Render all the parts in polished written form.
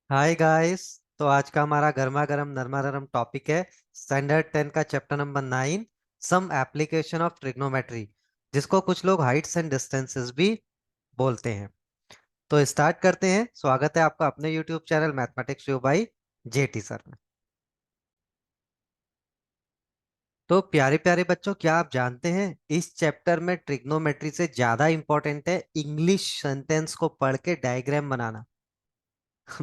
Hi guys. तो आज का हमारा गर्मा गर्म नरमा नरम टॉपिक है स्टैंडर्ड 10 का chapter number 9, some application of trigonometry, जिसको कुछ लोग हाइट्स एंड डिस्टेंसेस भी बोलते हैं। तो स्टार्ट करते हैं। स्वागत है आपका अपने YouTube channel mathematics view by jetty sir में। तो प्यारे प्यारे बच्चों, क्या आप जानते हैं इस चैप्टर में ट्रिग्नोमेट्री से ज्यादा इंपॉर्टेंट है इंग्लिश सेंटेंस को पढ़ के डायग्राम बनाना।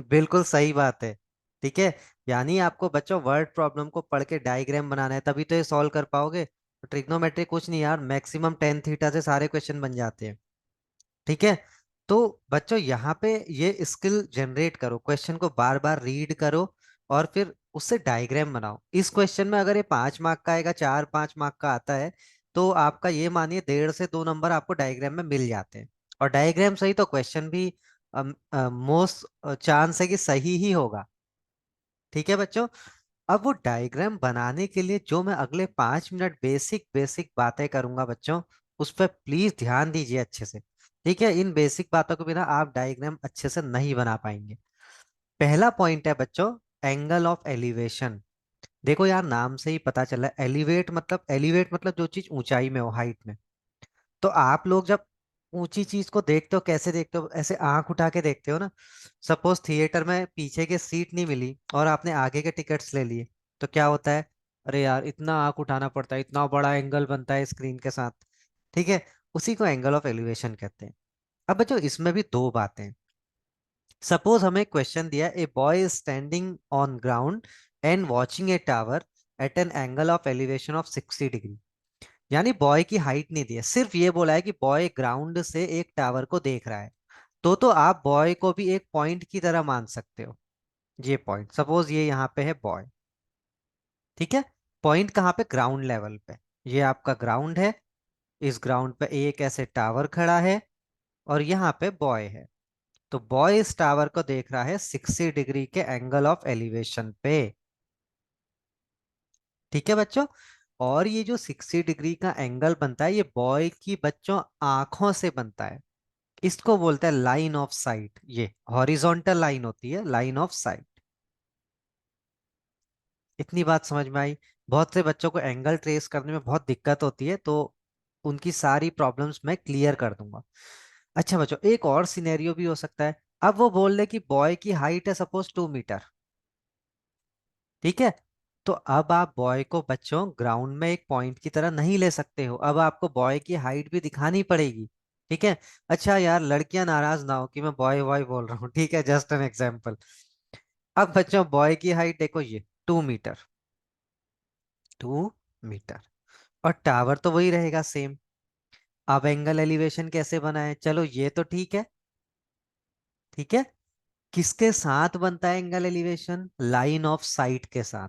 बिल्कुल सही बात है। ठीक है। यानी आपको बच्चों वर्ड प्रॉब्लम को पढ़ के डायग्राम बनाना है, तभी तो ये सॉल्व कर पाओगे। ट्रिग्नोमेट्री कुछ नहीं यार, मैक्सिमम 10 थीटा से सारे क्वेश्चन बन जाते हैं। ठीक है। तो बच्चों यहाँ पे ये स्किल जनरेट करो, क्वेश्चन को बार बार रीड करो और फिर उससे डायग्राम बनाओ। इस क्वेश्चन में अगर ये 5 मार्क का आएगा, 4-5 मार्क का आता है, तो आपका ये मानिए 1.5 से 2 नंबर आपको डायग्राम में मिल जाते हैं। और डायग्राम सही तो क्वेश्चन भी मोस्ट चांस है कि सही ही होगा। ठीक है बच्चों। अब वो डायग्राम बनाने के लिए जो मैं अगले 5 मिनट बेसिक बेसिक बातें करूंगा बच्चों, उस पर प्लीज ध्यान दीजिए अच्छे से। ठीक है। इन बेसिक बातों के बिना आप डायग्राम अच्छे से नहीं बना पाएंगे। पहला पॉइंट है बच्चों, एंगल ऑफ एलिवेशन। देखो यार, नाम से ही पता चला है एलिवेट मतलब जो चीज ऊंचाई में हो, हाइट में। तो आप लोग जब ऊंची चीज को देखते हो कैसे देखते हो? ऐसे आंख उठा के देखते हो ना। सपोज थिएटर में पीछे की सीट नहीं मिली और आपने आगे के टिकट्स ले लिए, तो क्या होता है? अरे यार, इतना आंख उठाना पड़ता है, इतना बड़ा एंगल बनता है स्क्रीन के साथ। ठीक है। उसी को एंगल ऑफ एलिवेशन कहते हैं। अब बच्चों इसमें भी दो बातें हैं। सपोज हमें क्वेश्चन दिया, a boy is standing on ground and watching a tower at an angle of elevation of 60 degree. यानी बॉय की हाइट नहीं दी है, सिर्फ ये बोला है कि बॉय ग्राउंड से एक टावर को देख रहा है। तो आप बॉय को भी एक पॉइंट की तरह मान सकते हो। ये पॉइंट सपोज ये यहाँ पे है बॉय। ठीक है। पॉइंट कहाँ पे? ग्राउंड लेवल पे। ये आपका ग्राउंड है। इस ग्राउंड पे एक ऐसे टावर खड़ा है और यहाँ पे बॉय है। तो बॉय इस टावर को देख रहा है 60 डिग्री के एंगल ऑफ एलिवेशन पे। ठीक है बच्चों। और ये जो 60 डिग्री का एंगल बनता है, ये बॉय की बच्चों आंखों से बनता है। इसको बोलते हैं लाइन ऑफ साइट। ये हॉरिजॉन्टल लाइन होती है, लाइन ऑफ साइट। इतनी बात समझ में आई? बहुत से बच्चों को एंगल ट्रेस करने में बहुत दिक्कत होती है, तो उनकी सारी प्रॉब्लम्स मैं क्लियर कर दूंगा। अच्छा बच्चों, एक और सिनेरियो भी हो सकता है। अब वो बोल रहे कि बॉय की हाइट है सपोज 2 मीटर। ठीक है। तो अब आप बॉय को बच्चों ग्राउंड में एक पॉइंट की तरह नहीं ले सकते हो, अब आपको बॉय की हाइट भी दिखानी पड़ेगी। ठीक है। अच्छा यार, लड़कियां नाराज ना हो कि मैं बॉय बॉय बोल रहा हूँ, ठीक है, जस्ट एन एग्जाम्पल। अब बच्चों बॉय की हाइट देखो, ये 2 मीटर। 2 मीटर। और टावर तो वही रहेगा सेम। अब एंगल एलिवेशन कैसे बनाए? चलो ये तो ठीक है। ठीक है। किसके साथ बनता है angle elevation? Line of site के साथ।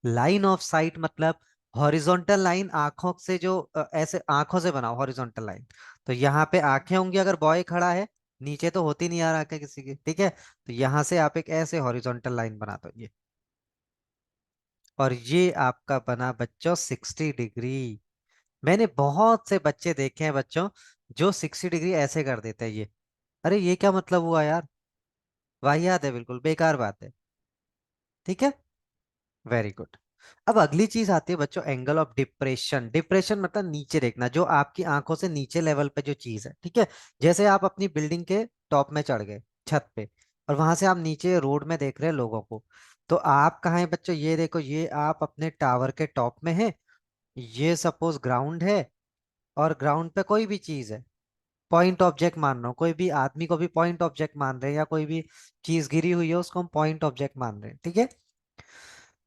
लाइन ऑफ साइट मतलब हॉरिजॉन्टल लाइन, आंखों से जो ऐसे आंखों से बनाओ हॉरिजॉन्टल लाइन। तो यहाँ पे आंखें होंगी अगर बॉय खड़ा है। नीचे तो होती नहीं यार आंखें किसी की। ठीक है। तो यहाँ से आप एक ऐसे हॉरिजॉन्टल लाइन बना दो, ये। और ये आपका बना बच्चों 60 डिग्री। मैंने बहुत से बच्चे देखे हैं बच्चों, जो 60 डिग्री ऐसे कर देते हैं, ये। अरे ये क्या मतलब हुआ यार? वाहियात है, बिल्कुल बेकार बात है। ठीक है। Very good. अब अगली चीज आती है बच्चों, एंगल ऑफ डिप्रेशन। डिप्रेशन मतलब नीचे देखना, जो आपकी आंखों से नीचे लेवल पे जो चीज है। ठीक है। जैसे आप अपनी बिल्डिंग के टॉप में चढ़ गए, छत पे, और वहां से आप नीचे रोड में देख रहे हैं लोगों को। तो आप कहाँ हैं बच्चों? ये देखो, ये आप अपने टावर के टॉप में हैं। ये सपोज ग्राउंड है। और ग्राउंड पे कोई भी चीज है, पॉइंट ऑब्जेक्ट मान रहा हूँ, कोई भी आदमी को भी पॉइंट ऑब्जेक्ट मान रहे हैं, या कोई भी चीज गिरी हुई है उसको हम पॉइंट ऑब्जेक्ट मान रहे हैं। ठीक है।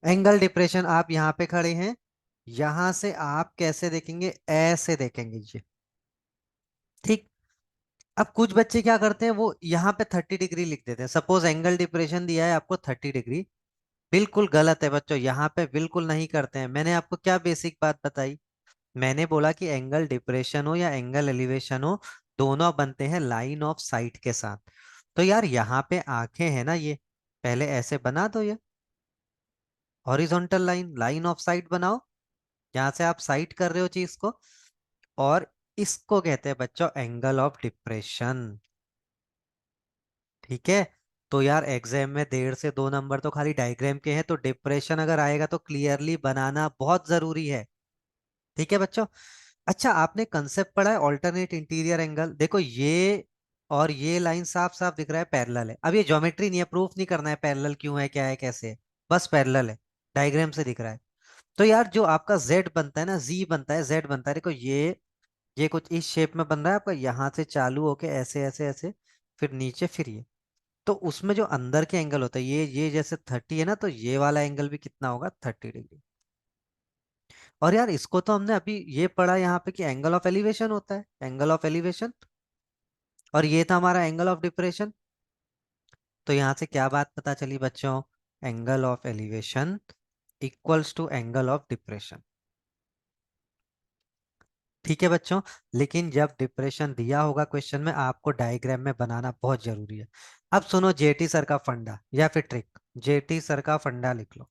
एंगल डिप्रेशन, आप यहाँ पे खड़े हैं। यहां से आप कैसे देखेंगे? ऐसे देखेंगे जी। ठीक। अब कुछ बच्चे क्या करते हैं, वो यहाँ पे 30 डिग्री लिख देते हैं। सपोज एंगल डिप्रेशन दिया है आपको 30 डिग्री। बिल्कुल गलत है बच्चों, यहाँ पे बिल्कुल नहीं करते हैं। मैंने आपको क्या बेसिक बात बताई? मैंने बोला कि एंगल डिप्रेशन हो या एंगल एलिवेशन हो, दोनों बनते हैं लाइन ऑफ साइट के साथ। तो यार यहाँ पे आंखें हैं ना, ये पहले ऐसे बना दो, ये horizontal line, line of site बनाओ, जहां से आप साइट कर रहे हो चीज को। और इसको कहते हैं बच्चों एंगल ऑफ डिप्रेशन। ठीक है। तो यार एग्जाम में 1.5 से 2 नंबर तो खाली डायग्राम के हैं, तो डिप्रेशन अगर आएगा तो क्लियरली बनाना बहुत जरूरी है। ठीक है बच्चों। अच्छा, आपने कंसेप्ट पढ़ा है ऑल्टरनेट इंटीरियर एंगल? देखो ये और ये लाइन साफ साफ दिख रहा है पैरेलल है। अब ये ज्योमेट्री नहीं है, प्रूफ नहीं करना है पैरेलल क्यों है, क्या है, कैसे है, बस पैरेलल है, डायग्राम से दिख रहा है। तो यार जो आपका जेड बनता है ना, जी बनता है, जेड बनता है, देखो ये कुछ इस शेप में बन रहा है आपका, यहाँ से चालू होके ऐसे ऐसे ऐसे, फिर नीचे, फिर ये। तो उसमें जो अंदर के एंगल होता है, ये जैसे 30 है ना, तो ये वाला एंगल भी कितना होगा, 30 डिग्री। और यार इसको तो हमने अभी ये पढ़ा यहाँ पे कि एंगल ऑफ एलिवेशन होता है, एंगल ऑफ एलिवेशन। और ये था हमारा एंगल ऑफ डिप्रेशन। तो यहाँ से क्या बात पता चली बच्चों, angle of elevation equals to angle of depression. ठीक है बच्चों। लेकिन जब डिप्रेशन दिया होगा क्वेश्चन में, आपको डायग्राम में बनाना बहुत जरूरी है। अब सुनो जेटी सर का फंडा या फिर ट्रिक। जेटी सर का फंडा लिख लो।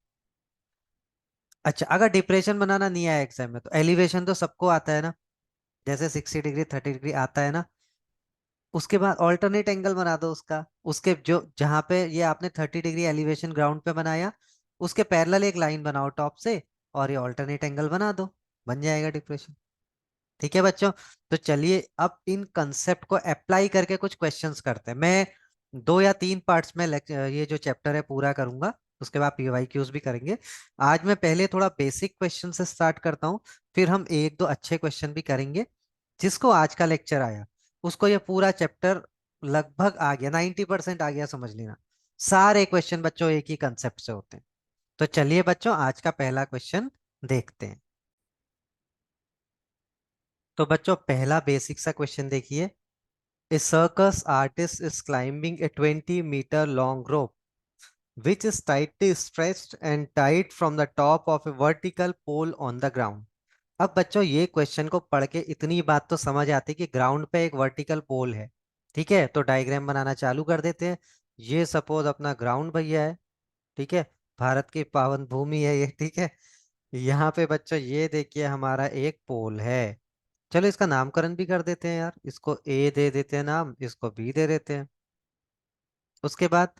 अच्छा, अगर डिप्रेशन बनाना नहीं आया एग्जाम में, तो एलिवेशन तो सबको आता है ना, जैसे 60 डिग्री 30 डिग्री आता है ना। उसके बाद ऑल्टरनेट एंगल बना दो उसका, उसके जो जहां पे ये आपने 30 डिग्री एलिवेशन ग्राउंड पे बनाया, उसके पैरेलल एक लाइन बनाओ टॉप से, और ये ऑल्टरनेट एंगल बना दो, बन जाएगा डिप्रेशन। ठीक है बच्चों। तो चलिए अब इन कंसेप्ट को अप्लाई करके कुछ क्वेश्चंस करते हैं। मैं 2 या 3 पार्ट्स में ये जो चैप्टर है पूरा करूंगा, उसके बाद पीवाईक्यूज भी करेंगे। आज मैं पहले थोड़ा बेसिक क्वेश्चन से स्टार्ट करता हूँ, फिर हम 1 2 अच्छे क्वेश्चन भी करेंगे। जिसको आज का लेक्चर आया, उसको ये पूरा चैप्टर लगभग आ गया, 90% आ गया समझ लेना। सारे क्वेश्चन बच्चों एक ही कंसेप्ट से होते हैं। तो चलिए बच्चों आज का पहला क्वेश्चन देखते हैं। तो बच्चों पहला बेसिक सा क्वेश्चन देखिए। A circus artist is climbing a 20-meter long rope, which is tightly stretched and tied from the top of a vertical pole on the ground. अब बच्चों ये क्वेश्चन को पढ़ के इतनी बात तो समझ आती कि ग्राउंड पे एक वर्टिकल पोल है। ठीक है, तो डायग्राम बनाना चालू कर देते हैं। ये सपोज अपना ग्राउंड भैया है। ठीक है, भारत की पावन भूमि है ये। ठीक है, यहाँ पे बच्चों ये देखिए हमारा एक पोल है। चलो इसका नामकरण भी कर देते हैं यार, इसको ए दे देते हैं नाम, इसको बी दे देते हैं। उसके बाद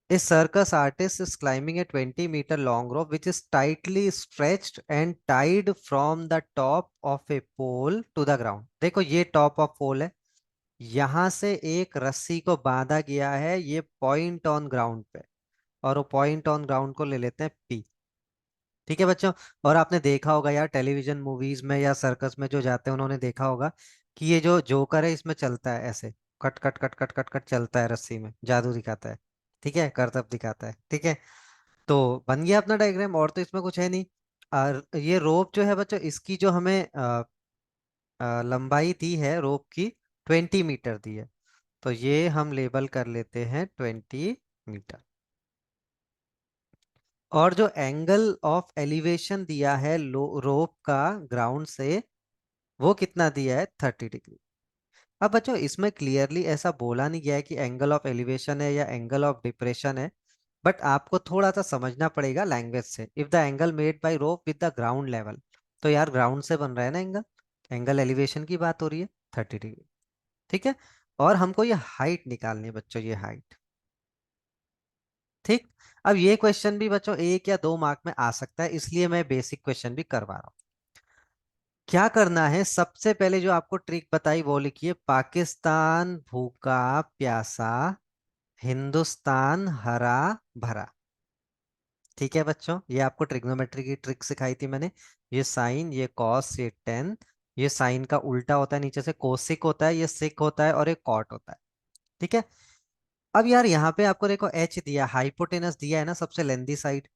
a circus artist is climbing a 20-meter long rope which is tightly stretched and tied from the top of a pole to the ground. देखो ये टॉप ऑफ पोल है, यहां से एक रस्सी को बांधा गया है ये पॉइंट ऑन ग्राउंड पे, और वो पॉइंट ऑन ग्राउंड को ले लेते हैं पी। ठीक है बच्चों। और आपने देखा होगा यार टेलीविजन मूवीज में या सर्कस में जो जाते हैं, उन्होंने देखा होगा कि ये जो जोकर है इसमें चलता है ऐसे, cut cut cut cut cut cut चलता है रस्सी में, जादू दिखाता है। ठीक है, करतब दिखाता है। ठीक है, तो बन गया अपना डायग्राम, और तो इसमें कुछ है नहीं। और ये रोप जो है बच्चों, इसकी जो हमें लंबाई दी है रोप की, 20 मीटर दी है। तो ये हम लेबल कर लेते हैं 20 मीटर। और जो एंगल ऑफ एलिवेशन दिया है रोप का ग्राउंड से, वो कितना दिया है, 30 डिग्री। अब बच्चों इसमें क्लियरली ऐसा बोला नहीं गया है कि एंगल ऑफ एलिवेशन है या एंगल ऑफ डिप्रेशन है, बट आपको थोड़ा सा समझना पड़ेगा लैंग्वेज से। If the angle made by rope with the ground level, तो यार ग्राउंड से बन रहा है ना एंगल, एंगल एलिवेशन की बात हो रही है, 30 डिग्री। ठीक है, और हमको ये हाइट निकालनी है बच्चों, ये हाइट। ठीक। अब ये क्वेश्चन भी बच्चों 1 या 2 मार्क में आ सकता है, इसलिए मैं बेसिक क्वेश्चन भी करवा रहा हूँ। क्या करना है, सबसे पहले जो आपको ट्रिक बताई वो लिखिए, पाकिस्तान भूखा प्यासा, हिंदुस्तान हरा भरा। ठीक है बच्चों, ये आपको ट्रिग्नोमेट्री की ट्रिक सिखाई थी मैंने। ये साइन, ये कॉस, ये टेन। ये साइन का उल्टा होता है, नीचे से कोसिक होता है, ये सिक होता है, और ये कॉट होता है। ठीक है। अब यार यहाँ पे आपको देखो एच दिया, हाइपोटेनस दिया है ना सबसे लेंदी साइड,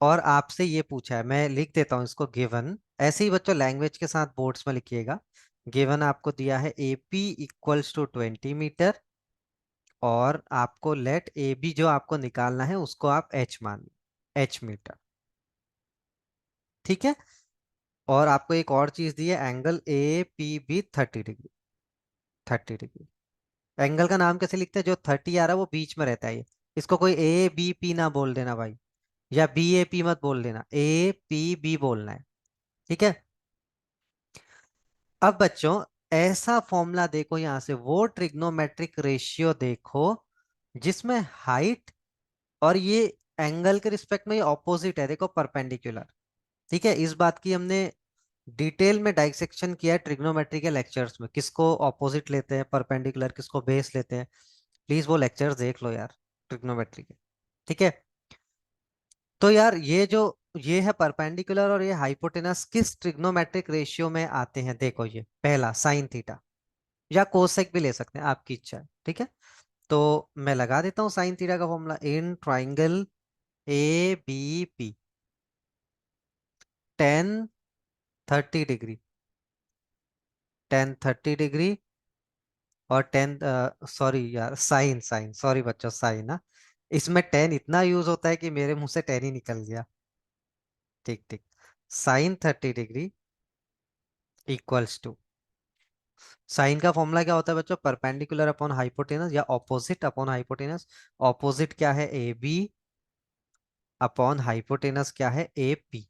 और आपसे ये पूछा है, मैं लिख देता हूँ इसको गिवन। ऐसे ही बच्चों लैंग्वेज के साथ बोर्ड्स में लिखिएगा। गिवन आपको दिया है एपी इक्वल्स टू 20 मीटर, और आपको लेट ए बी जो आपको निकालना है उसको आप एच मान, एच मीटर। ठीक है। और आपको एक और चीज दी है, angle A P B 30 degree, 30 degree. Angle का नाम कैसे लिखते हैं, जो 30 आ रहा है वो बीच में रहता है ये, इसको कोई ए बी पी ना बोल देना भाई, या बी ए पी मत बोल देना, ए पी बी बोलना है। ठीक है। अब बच्चों ऐसा फॉर्मूला देखो, यहां से वो ट्रिग्नोमेट्रिक रेशियो देखो जिसमें हाइट और ये एंगल के रिस्पेक्ट में ये ऑपोजिट है, देखो परपेंडिकुलर। ठीक है, इस बात की हमने डिटेल में डाइसेक्शन किया है ट्रिग्नोमेट्री के लेक्चर्स में, किसको ऑपोजिट लेते हैं परपेंडिकुलर, किसको बेस लेते हैं। प्लीज वो लेक्चर्स देख लो यार, ट्रिग्नोमेट्री के। ठीक है, तो यार ये है परपेंडिकुलर और ये हाइपोटेनस किस ट्रिग्नोमेट्रिक रेशियो में आते हैं, देखो ये पहला साइन थीटा, या कोसेक भी ले सकते हैं, आपकी इच्छा है। ठीक है, तो मैं लगा देता हूँ साइन थीटा का formula. In triangle A B P, 10 30 degree, 10 30 degree और 10, सॉरी यार, साइन साइन सॉरी बच्चों, साइन ना, इसमें 10 इतना यूज होता है कि मेरे मुंह से 10 ही निकल गया। ठीक ठीक, sin 30 degree equals to, sine का फॉर्मूला क्या होता है बच्चों, परपेंडिकुलर अपॉन हाइपोटेनस या ऑपोजिट अपॉन हाइपोटेनस। ऑपोजिट क्या है, ए बी, अपॉन हाइपोटेनस क्या है, ए पी।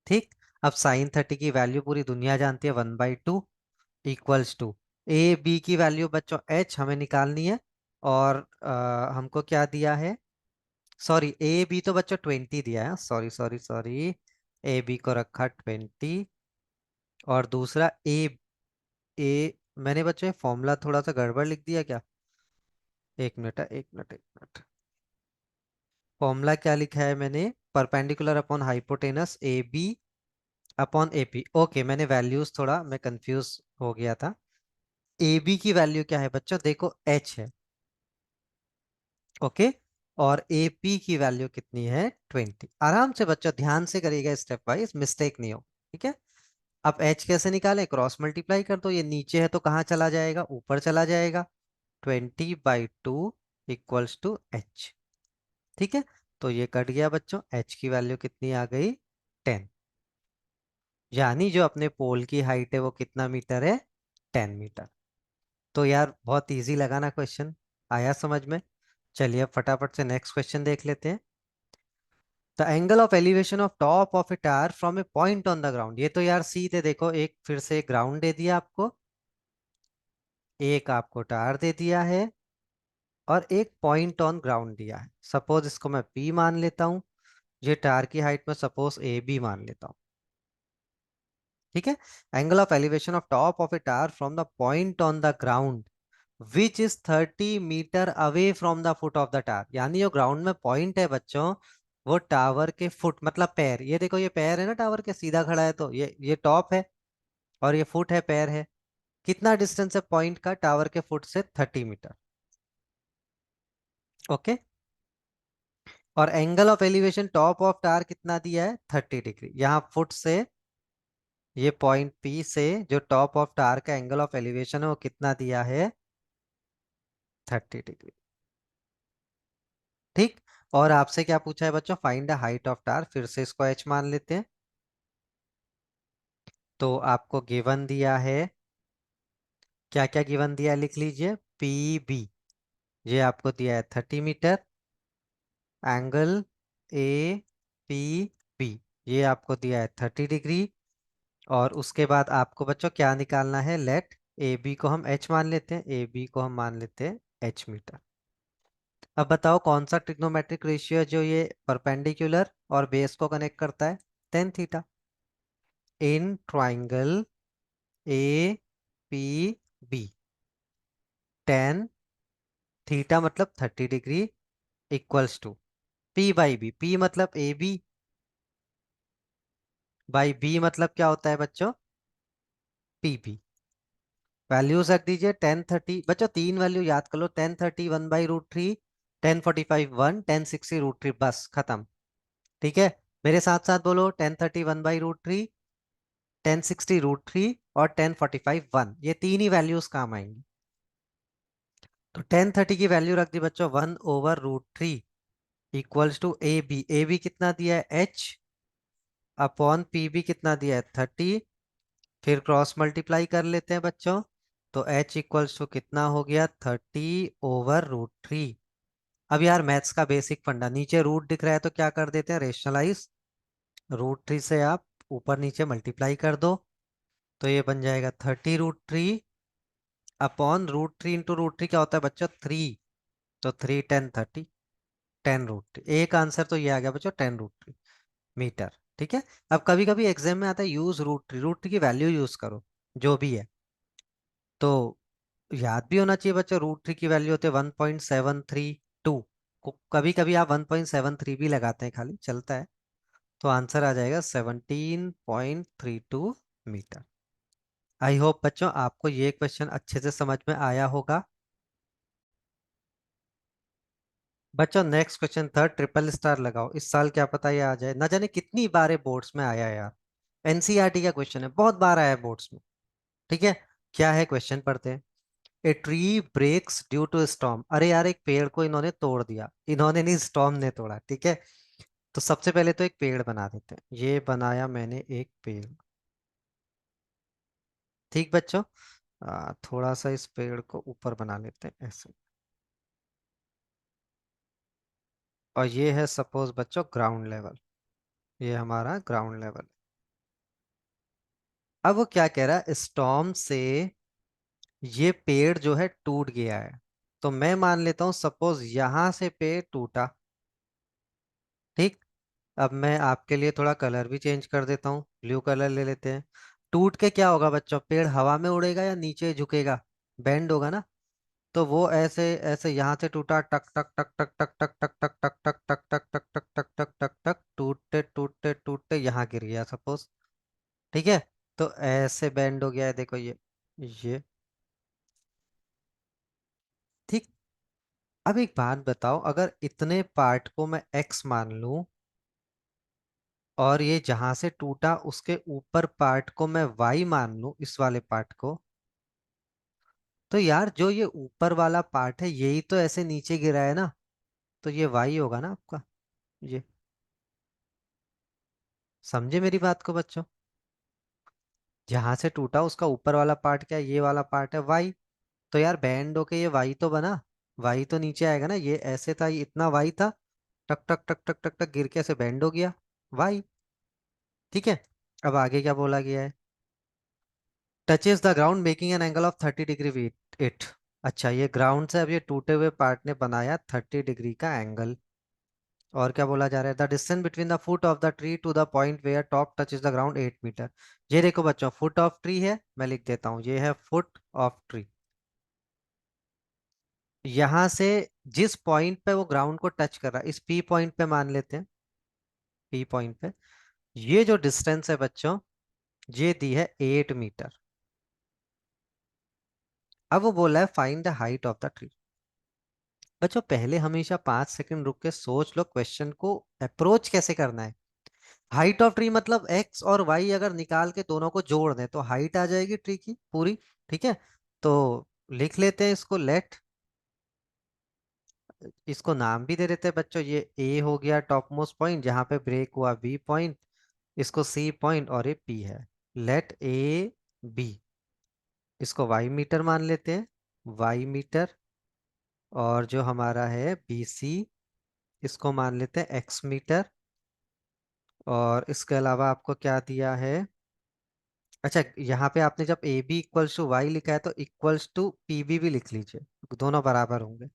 ठीक, अब sin 30 की वैल्यू पूरी दुनिया जानती है, 1/2 इक्वल्स टू, ए बी की वैल्यू बच्चों एच हमें निकालनी है। और हमको क्या दिया है, सॉरी ए बी तो बच्चों 20 दिया है, sorry sorry sorry, A B को रखा 20। और दूसरा ए मैंने बच्चों फॉर्मूला थोड़ा सा गड़बड़ लिख दिया क्या, एक मिनट एक मिनट एक मिनट, फॉर्मूला क्या लिखा है मैंने, perpendicular upon hypotenuse A B upon A P. Okay, मैंने वैल्यूज थोड़ा मैं कंफ्यूज हो गया था। ए बी की वैल्यू क्या है बच्चों, देखो एच है। ओके, और ए पी की वैल्यू कितनी है, 20। आराम से बच्चों ध्यान से करिएगा, स्टेप वाइज, मिस्टेक नहीं हो। ठीक है, अब एच कैसे निकालें, क्रॉस मल्टीप्लाई कर दो, ये नीचे है तो कहाँ चला जाएगा, ऊपर चला जाएगा। 20/2 इक्वल्स टू एच। ठीक है, तो ये कट गया बच्चों, एच की वैल्यू कितनी आ गई, 10। यानी जो अपने पोल की हाइट है वो कितना मीटर है, 10 मीटर। तो यार बहुत इजी लगा ना क्वेश्चन, आया समझ में। चलिए अब फटाफट से नेक्स्ट क्वेश्चन देख लेते हैं। The angle of elevation of top of A tyre from A point on the ground, ये तो यार सीधे देखो, एक फिर से ग्राउंड दे दिया आपको, एक आपको टायर दे दिया है, और एक पॉइंट ऑन ग्राउंड दिया है। सपोज इसको मैं पी मान लेता हूँ, ये टायर की हाइट में सपोज ए बी मान लेता हूँ। ठीक है, angle of elevation of top of a tower from the point on the ground which is 30 metre away from the foot of the tower, यानी जो ग्राउंड में पॉइंट है बच्चों, वो टावर के फुट मतलब पैर, ये देखो ये पैर है ना टावर के, सीधा खड़ा है तो ये टॉप है, और ये फुट है, पैर है। कितना डिस्टेंस है पॉइंट का टावर के फुट से, 30 मीटर। ओके, और angle of elevation top of tower कितना दिया है, 30 डिग्री। यहाँ फुट से, ये पॉइंट पी से जो टॉप ऑफ टावर का एंगल ऑफ एलिवेशन है वो कितना दिया है, 30 डिग्री। ठीक, और आपसे क्या पूछा है बच्चों, find the height of tower, फिर से इसको एच मान लेते हैं। तो आपको गिवन दिया है, क्या क्या गिवन दिया है लिख लीजिए, पी बी, ये आपको दिया है 30 metre, angle A P B, ये आपको दिया है 30 डिग्री। और उसके बाद आपको बच्चों क्या निकालना है, लेट ए बी को हम एच मान लेते हैं, ए बी को हम मान लेते हैं एच मीटर। अब बताओ कौन सा ट्रिग्नोमेट्रिक रेशियो है जो ये परपेंडिकुलर और बेस को कनेक्ट करता है, tan theta. In triangle A P B, 10 theta मतलब 30 degree equals to P by B, P मतलब ए बी बाई बी मतलब क्या होता है बच्चों, पी बी। वैल्यूज रख दीजिए, 10 30 बच्चों, तीन वैल्यू याद कर लो, 10 30 1/√3, 10 45 1, 10 60√3, बस खत्म। ठीक है, मेरे साथ साथ बोलो, 10 30 1/√3, 10 60√3 और 10 45 1, ये तीन ही वैल्यूज काम आएंगी। तो 10 30 की वैल्यू रख दी बच्चों, 1/√3 इक्वल्स टू ए बी कितना दिया है, एच, अपॉन पी बी कितना दिया है, 30। फिर क्रॉस मल्टीप्लाई कर लेते हैं बच्चों, तो एच इक्वल्स टू कितना हो गया, 30/√3। अब यार मैथ्स का बेसिक फंडा, नीचे रूट दिख रहा है तो क्या कर देते हैं, रेशनलाइज, √3 से आप ऊपर नीचे मल्टीप्लाई कर दो, तो ये बन जाएगा 30√3 अपॉन रूट 3 इंटू रूट 3 क्या होता है बच्चों? 3। तो 3 10 30, 10 रूट 3। एक आंसर तो ये आ गया बच्चों, 10 रूट 3 मीटर। ठीक है। अब कभी कभी एग्जाम में आता है यूज रूट 3, रूट 3 की वैल्यू यूज करो जो भी है। तो याद भी होना चाहिए बच्चों, रूट 3 की वैल्यू होती है 1.732। कभी कभी आप 1.73 भी लगाते हैं, खाली चलता है। तो आंसर आ जाएगा 17.32 मीटर। आई होप बच्चों आपको ये क्वेश्चन अच्छे से समझ में आया होगा। बच्चों नेक्स्ट क्वेश्चन था, ट्रिपल स्टार लगाओ, इस साल क्या पता ये आ जाए, ना जाने कितनी बार बोर्ड्स में आया है यार। एनसीईआरटी का क्वेश्चन है, बहुत बार आया है बोर्ड्स में। ठीक है। क्या है क्वेश्चन, पढ़ते हैं। A tree breaks due to storm. अरे यार, एक पेड़ को इन्होंने तोड़ दिया, इन्होंने नहीं, स्टॉर्म ने तोड़ा। ठीक है। तो सबसे पहले तो एक पेड़ बना देते हैं, ये बनाया मैंने एक पेड़। ठीक बच्चों। थोड़ा सा इस पेड़ को ऊपर बना लेते हैं ऐसे। और ये है सपोज बच्चों ग्राउंड लेवल, ये हमारा ग्राउंड लेवल। अब वो क्या कह रहा है, स्टॉर्म से ये पेड़ जो है टूट गया है। तो मैं मान लेता हूं सपोज यहां से पेड़ टूटा। ठीक। अब मैं आपके लिए थोड़ा कलर भी चेंज कर देता हूँ, ब्लू कलर ले लेते हैं। टूट के क्या होगा बच्चों, पेड़ हवा में उड़ेगा या नीचे झुकेगा? बेंड होगा ना। तो वो ऐसे ऐसे यहाँ से टूटा, टक टक टक टक टक टक टक टक टक टक टक टक टक टक टक टक टक टक, टूटते टूटते टूटते यहाँ गिर गया सपोज। ठीक है। तो ऐसे बेंड हो गया है, देखो ये। ठीक। अब एक बात बताओ, अगर इतने पार्ट को मैं एक्स मान लूं, और ये जहां से टूटा उसके ऊपर पार्ट को मैं वाई मान लूं, इस वाले पार्ट को, तो यार जो ये ऊपर वाला पार्ट है यही तो ऐसे नीचे गिरा है ना। तो ये वाई होगा ना आपका, ये। समझे मेरी बात को बच्चों? जहां से टूटा उसका ऊपर वाला पार्ट क्या है? ये वाला पार्ट है वाई। तो यार बैंड होके ये वाई तो बना, वाई तो नीचे आएगा ना। ये ऐसे था, ये इतना वाई था, टक टक टक टक टक टक गिर के ऐसे बैंड हो गया, वाई। ठीक है। अब आगे क्या बोला गया है, touches the ground making an angle of 30 degree with it. अच्छा, ये ग्राउंड से अब ये टूटे हुए पार्ट ने बनाया 30 डिग्री का एंगल। और क्या बोला जा रहा है, the distance between the foot of the tree to the point where top touches the ground 8 metre. ये देखो बच्चों, फुट ऑफ ट्री है, मैं लिख देता हूँ, ये है फुट ऑफ ट्री। यहां से जिस पॉइंट पे वो ग्राउंड को टच कर रहा है, इस पी पॉइंट पे मान लेते हैं, पी पॉइंट पे ये जो डिस्टेंस है बच्चों, ये दी है 8 मीटर। अब वो बोला है find the height of the tree. बच्चों पहले हमेशा 5 सेकंड रुक के सोच लो क्वेश्चन को अप्रोच कैसे करना है। हाइट ऑफ ट्री मतलब एक्स और वाई अगर निकाल के दोनों को जोड़ दें तो हाइट आ जाएगी ट्री की पूरी। ठीक है। तो लिख लेते हैं इसको लेट, इसको नाम भी दे देते हैं बच्चों, ये ए हो गया टॉप मोस्ट पॉइंट जहां पे ब्रेक हुआ, बी पॉइंट, इसको सी पॉइंट, और ये पी है। लेट ए बी, इसको वाई मीटर मान लेते हैं, वाई मीटर। और जो हमारा है बी सी, इसको मान लेते हैं एक्स मीटर। और इसके अलावा आपको क्या दिया है, अच्छा यहाँ पे आपने जब A B equals to Y लिखा है तो इक्वल्स टू पी बी भी लिख लीजिए, दोनों बराबर होंगे।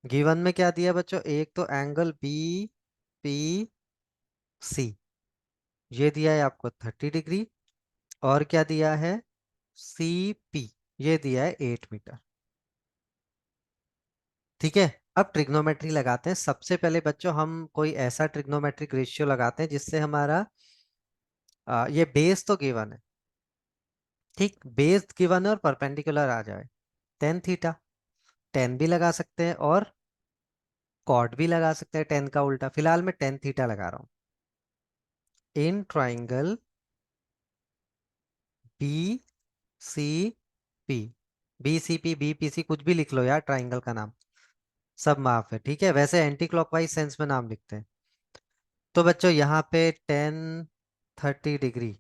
गिवन में क्या दिया बच्चों, एक तो एंगल बी पी सी, ये दिया है आपको 30 डिग्री। और क्या दिया है, सी पी, ये दिया है 8 मीटर। ठीक है। अब ट्रिग्नोमेट्री लगाते हैं। सबसे पहले बच्चों हम कोई ऐसा ट्रिग्नोमेट्रिक रेशियो लगाते हैं जिससे हमारा ये बेस तो गिवन है। ठीक, बेस गिवन है और परपेंडिकुलर आ जाए। टेन थीटा, टेन भी लगा सकते हैं और कॉट भी लगा सकते हैं, टेन का उल्टा। फिलहाल मैं टेन थीटा लगा रहा हूँ। In triangle B C P, B C P B P C कुछ भी लिख लो यार, ट्राइंगल का नाम सब माफ है। ठीक है, वैसे एंटी क्लॉकवाइज सेंस में नाम लिखते हैं। तो बच्चों यहाँ पे 10 30 डिग्री,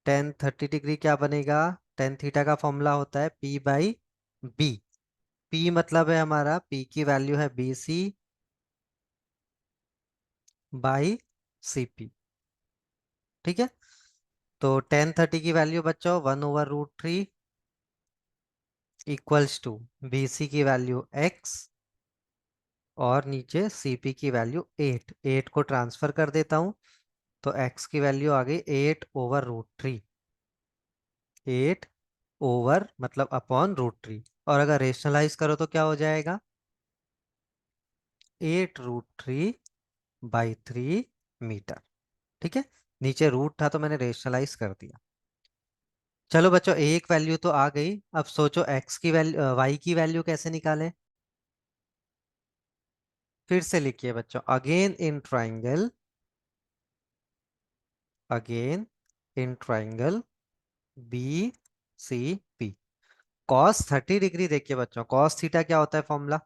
10 30 डिग्री क्या बनेगा, टेन थीटा का फॉर्मूला होता है पी बाई बी। पी मतलब है हमारा, पी की वैल्यू है B C by C P. ठीक है। तो 10 30 की वैल्यू बच्चों 1/√3, इक्वल्स टू BC की वैल्यू x और नीचे CP की वैल्यू 8, 8 को ट्रांसफर कर देता हूं तो x की वैल्यू आ गई 8/√3, 8 मतलब अपॉन √3। और अगर रेशनलाइज करो तो क्या हो जाएगा, 8√3/3 मीटर। ठीक है, नीचे रूट था तो मैंने रेशनलाइज कर दिया। चलो बच्चों, एक वैल्यू तो आ गई। अब सोचो x की वैल्यू, y की वैल्यू कैसे निकालें। फिर से लिखिए बच्चों, again in triangle, again in triangle BCP, cos 30 degree. देखिए बच्चों, कॉस थीटा क्या होता है फॉर्मूला,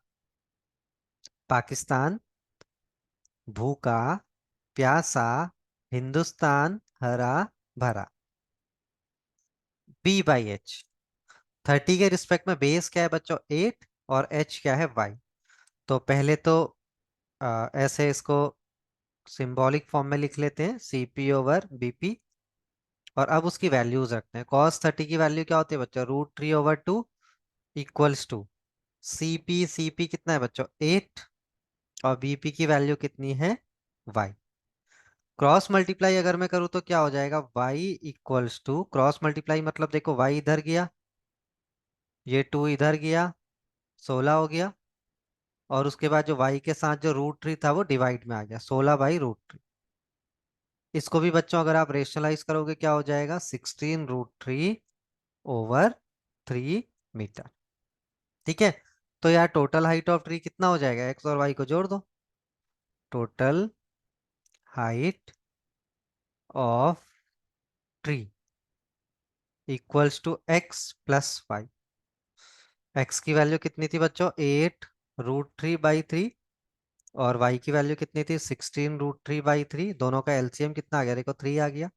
पाकिस्तान, भूखा, प्यासा, हिंदुस्तान, हरा भरा, B/H। 30 के रिस्पेक्ट में बेस क्या है बच्चों, 8, और H क्या है, Y। तो पहले तो ऐसे इसको सिंबॉलिक फॉर्म में लिख लेते हैं, CP/BP। और अब उसकी वैल्यूज रखते हैं। कॉस 30 की वैल्यू क्या होती है बच्चों, √3/2 इक्वल्स टू CP कितना है बच्चों, 8, और BP की वैल्यू कितनी है, Y। क्रॉस मल्टीप्लाई अगर मैं करूँ तो क्या हो जाएगा, Y equals to, cross multiply मतलब देखो Y इधर गया, ये 2 इधर गया, 16 हो गया। और उसके बाद जो Y के साथ जो √3 था वो डिवाइड में आ गया, 16/√3। इसको भी बच्चों अगर आप रेशनलाइज करोगे क्या हो जाएगा, 16√3/3 मीटर। ठीक है, तो यार टोटल हाइट ऑफ ट्री कितना हो जाएगा, एक्स और वाई को जोड़ दो। Total height of tree equals to x+y। X की वैल्यू कितनी थी बच्चों, 8√3/3, और y की वैल्यू कितनी थी, 16√3/3। दोनों का एलसीएम कितना आ गया, देखो 3 आ गया।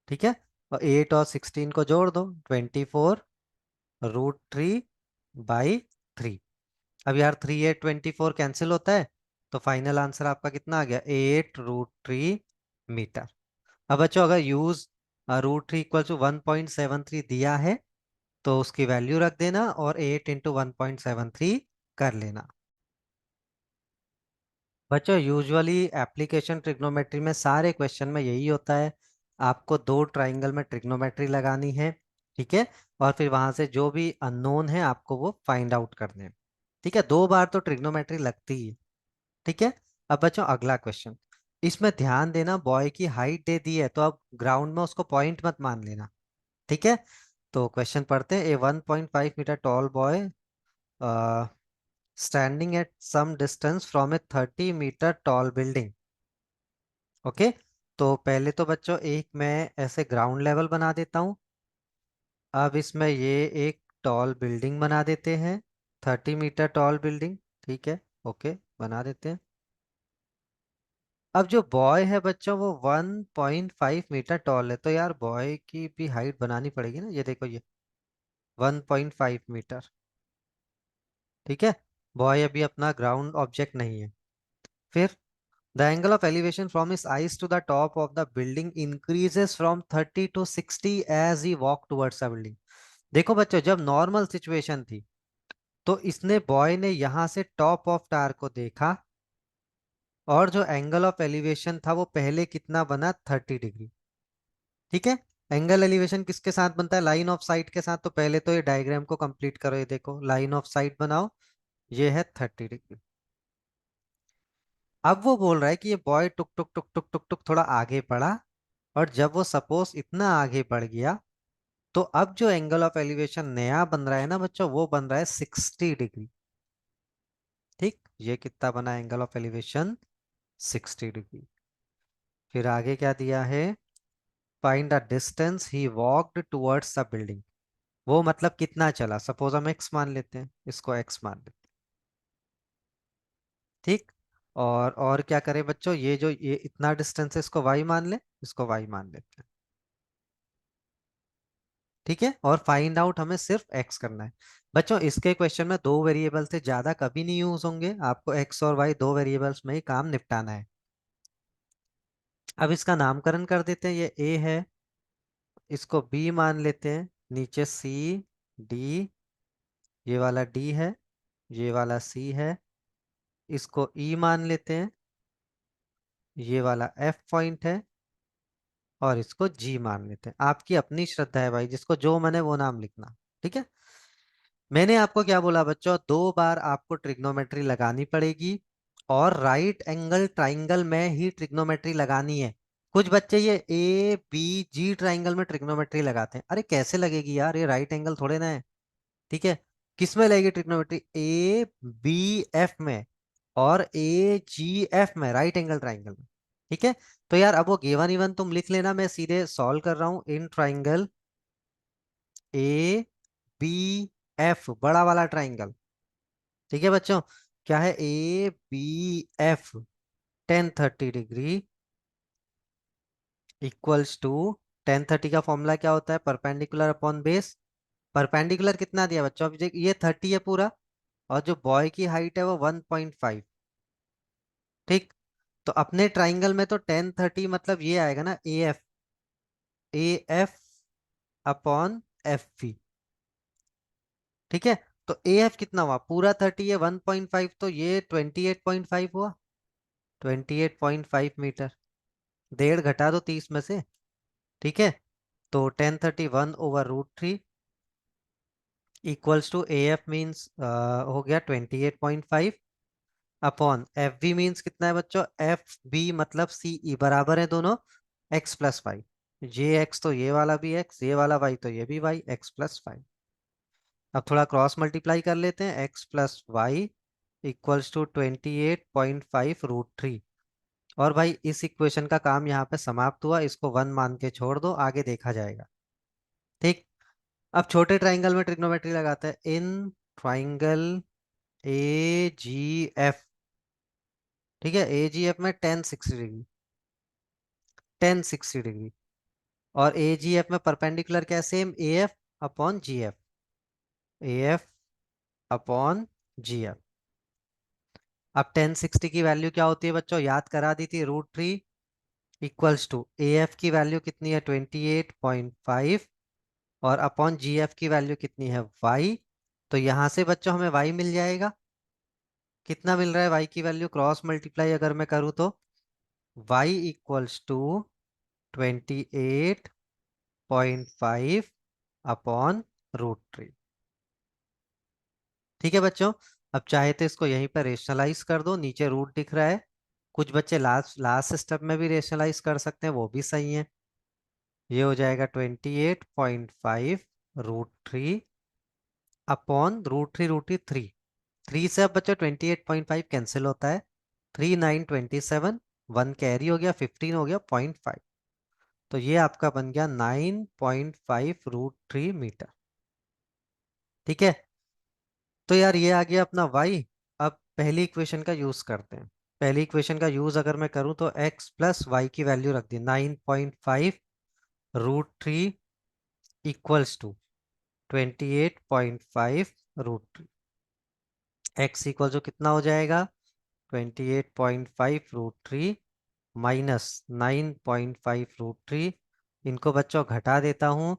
ठीक है, और 8 और 16 को जोड़ दो, 24√3/3। अब यार 3 8 24 कैंसिल होता है, तो फाइनल आंसर आपका कितना आ गया, 8√3 मीटर। अब बच्चों अगर यूज √3 = 1.73 दिया है तो उसकी वैल्यू रख देना और 8 × 1.73 कर लेना। बच्चों यूजुअली एप्लीकेशन ट्रिग्नोमेट्री में सारे क्वेश्चन में यही होता है, आपको दो ट्राइंगल में ट्रिग्नोमेट्री लगानी है। ठीक है, और फिर वहां से जो भी अननोन है आपको वो फाइंड आउट करने हैं। ठीक है, 2 बार तो ट्रिग्नोमेट्री लगती है। ठीक है, अब बच्चों अगला क्वेश्चन, इसमें ध्यान देना, बॉय की हाइट दे दी है तो अब ग्राउंड में उसको पॉइंट मत मान लेना। ठीक है, तो क्वेश्चन पढ़ते हैं। A 1.5 metre tall boy standing at some distance from a 30 metre tall building. Okay, तो पहले तो बच्चों एक मैं ऐसे ग्राउंड लेवल बना देता हूँ। अब इसमें ये एक टॉल बिल्डिंग बना देते हैं, 30 मीटर टॉल बिल्डिंग। ठीक है, ओके बना देते हैं। अब जो बॉय है बच्चों वो 1.5 मीटर टॉल है, तो यार बॉय की भी हाइट बनानी पड़ेगी ना। ये देखो, ये 1.5 मीटर। ठीक है, बॉय अभी अपना ग्राउंड ऑब्जेक्ट नहीं है। फिर the angle of elevation from his eyes to the top of the building increases from 30 to 60 as he walk towards the building. देखो बच्चों, जब नॉर्मल सिचुएशन थी तो इसने, बॉय ने यहां से टॉप ऑफ टावर को देखा, और जो एंगल ऑफ एलिवेशन था वो पहले कितना बना, 30 डिग्री। ठीक है, एंगल एलिवेशन किसके साथ बनता है, लाइन ऑफ साइट के साथ। तो पहले तो ये डायग्राम को कंप्लीट करो, ये देखो लाइन ऑफ साइट बनाओ, ये है 30 डिग्री। अब वो बोल रहा है कि ये बॉय टुक टुक टुक टुक टुक टुक थोड़ा आगे बढ़ा, और जब वो सपोज इतना आगे बढ़ गया तो अब जो एंगल ऑफ एलिवेशन नया बन रहा है ना बच्चों, वो बन रहा है 60 डिग्री। ठीक, ये कितना बना एंगल ऑफ एलिवेशन, 60 डिग्री। फिर आगे क्या दिया है, find the distance he walked towards the building. वो मतलब कितना चला, सपोज हम एक्स मान लेते हैं, इसको एक्स मान लेते हैं। ठीक, और क्या करें बच्चों, ये जो ये इतना डिस्टेंस है इसको वाई मान ले, इसको वाई मान लेते हैं। ठीक है, और फाइंड आउट हमें सिर्फ एक्स करना है। बच्चों इसके क्वेश्चन में दो वेरिएबल से ज्यादा कभी नहीं यूज होंगे, आपको एक्स और वाई दो वेरिएबल्स में ही काम निपटाना है। अब इसका नामकरण कर देते हैं, ये ए है, इसको बी मान लेते हैं, नीचे सी, डी, ये वाला डी है, ये वाला सी है, इसको ई मान लेते हैं, ये वाला एफ पॉइंट है, और इसको जी मान लेते हैं। आपकी अपनी श्रद्धा है भाई, जिसको जो मन है वो नाम लिखना। ठीक है। मैंने आपको क्या बोला बच्चों, 2 बार आपको ट्रिग्नोमेट्री लगानी पड़ेगी, और राइट एंगल ट्राइंगल में ही ट्रिग्नोमेट्री लगानी है। कुछ बच्चे ये ए बी जी ट्राइंगल में ट्रिग्नोमेट्री लगाते हैं, अरे कैसे लगेगी यार, ये राइट एंगल थोड़े ना है। ठीक है। किस में लगेगी ट्रिग्नोमेट्री, ए बी एफ में, और ए जी एफ में, राइट एंगल ट्राइंगल में। ठीक है। तो यार अब वो गिवन इवन तुम लिख लेना, मैं सीधे सॉल्व कर रहा हूं। In triangle A B F, बड़ा वाला ट्राइंगल। ठीक है बच्चों, क्या है, A B F 1030 degree equals to, 1030 का फॉर्मूला क्या होता है, परपेंडिकुलर अपॉन बेस। परपेंडिकुलर कितना दिया बच्चों, अब ये 30 है पूरा, और जो बॉय की हाइट है वो 1.5। ठीक। तो अपने ट्राइंगल में तो 1030 मतलब ये आएगा ना, A F upon F B. ठीक है। तो ए एफ कितना हुआ, पूरा 30 है, 1.5, तो ये 28.5 हुआ, 28.5 मीटर। 1.5 घटा दो 30 में से। ठीक है। तो 1031/√3 equals to A F means हो गया 28.5, अपॉन एफ बी मीन्स कितना है बच्चों, एफ बी मतलब सी ई, बराबर है दोनों, x+y। ये x तो ये वाला भी x, ये वाला y तो ये भी y, x+5। अब थोड़ा क्रॉस मल्टीप्लाई कर लेते हैं, x+y इक्वल्स टू 28.5√3। और भाई इस इक्वेशन का काम यहाँ पे समाप्त हुआ, इसको 1 मान के छोड़ दो, आगे देखा जाएगा। ठीक। अब छोटे ट्राइंगल में ट्रिग्नोमेट्री लगाते हैं। इन ट्राइंगल ए जी एफ, ठीक है, ए जी एफ में 1060 डिग्री, 1060 डिग्री, और ए जी एफ में परपेंडिकुलर क्या है, same A F upon G F, A F upon G F. अब 1060 की वैल्यू क्या होती है बच्चों, याद करा दी थी, √3 इक्वल्स टू ए एफ की वैल्यू कितनी है 28.5, और अपॉन जी एफ की वैल्यू कितनी है वाई। तो यहां से बच्चों हमें वाई मिल जाएगा, कितना मिल रहा है वाई की वैल्यू, क्रॉस मल्टीप्लाई अगर मैं करूँ तो वाई इक्वल्स टू 28.5 अपॉन √3। ठीक है बच्चों। अब चाहे तो इसको यहीं पर रेशनलाइज कर दो, नीचे रूट दिख रहा है। कुछ बच्चे लास्ट लास्ट स्टेप में भी रेशनलाइज कर सकते हैं, वो भी सही है। ये हो जाएगा 28.5√3 अपॉन √3, 3 से अब बच्चों 28.5 कैंसिल होता है, 3 9 27, 1 कैरी हो गया, 15 हो गया 0.5। तो ये आपका बन गया 9.5√3 मीटर। ठीक है। तो यार ये आ गया अपना y। अब पहली इक्वेशन का यूज करते हैं। पहली इक्वेशन का यूज अगर मैं करूं तो x+y की वैल्यू रख दी, 9.5√3 इक्वल्स टू 28.5√3। x इक्वल जो कितना हो जाएगा, 28.5√3 माइनस 9.5√3। इनको बच्चों घटा देता हूँ।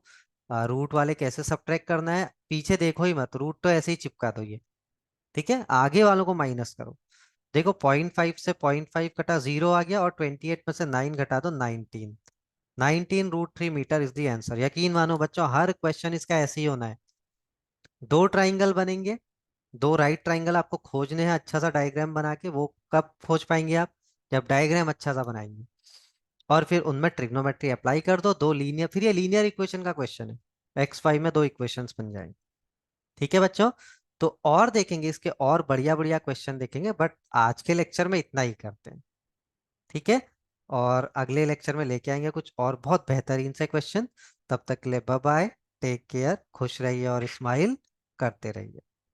रूट वाले कैसे सब्ट्रैक्ट करना है, पीछे देखो ही मत, रूट तो ऐसे ही चिपका दो ये। ठीक है, आगे वालों को माइनस करो। देखो 0.5 से 0.5 कटा, 0 आ गया, और 28 में से 9 घटा दो, 19। 19√3 मीटर इज द आंसर। यकीन मानो बच्चों, हर क्वेश्चन इसका ऐसे ही होना है। दो ट्राइंगल बनेंगे, दो राइट ट्राइंगल आपको खोजने हैं अच्छा सा डायग्राम बना के। वो कब खोज पाएंगे आप, जब डायग्राम अच्छा सा बनाएंगे, और फिर उनमें ट्रिग्नोमेट्री अप्लाई कर दो, दो लीनियर, फिर ये लीनियर इक्वेशन का क्वेश्चन है, x5 में दो इक्वेशंस बन जाएंगे। ठीक है बच्चों। तो और देखेंगे इसके, और बढ़िया बढ़िया क्वेश्चन देखेंगे, बट आज के लेक्चर में इतना ही करते हैं। ठीक है। और अगले लेक्चर में लेके आएंगे कुछ और बहुत बेहतरीन से क्वेश्चन। तब तक के लिए बाय बाय, टेक केयर, खुश रहिए और स्माइल करते रहिए।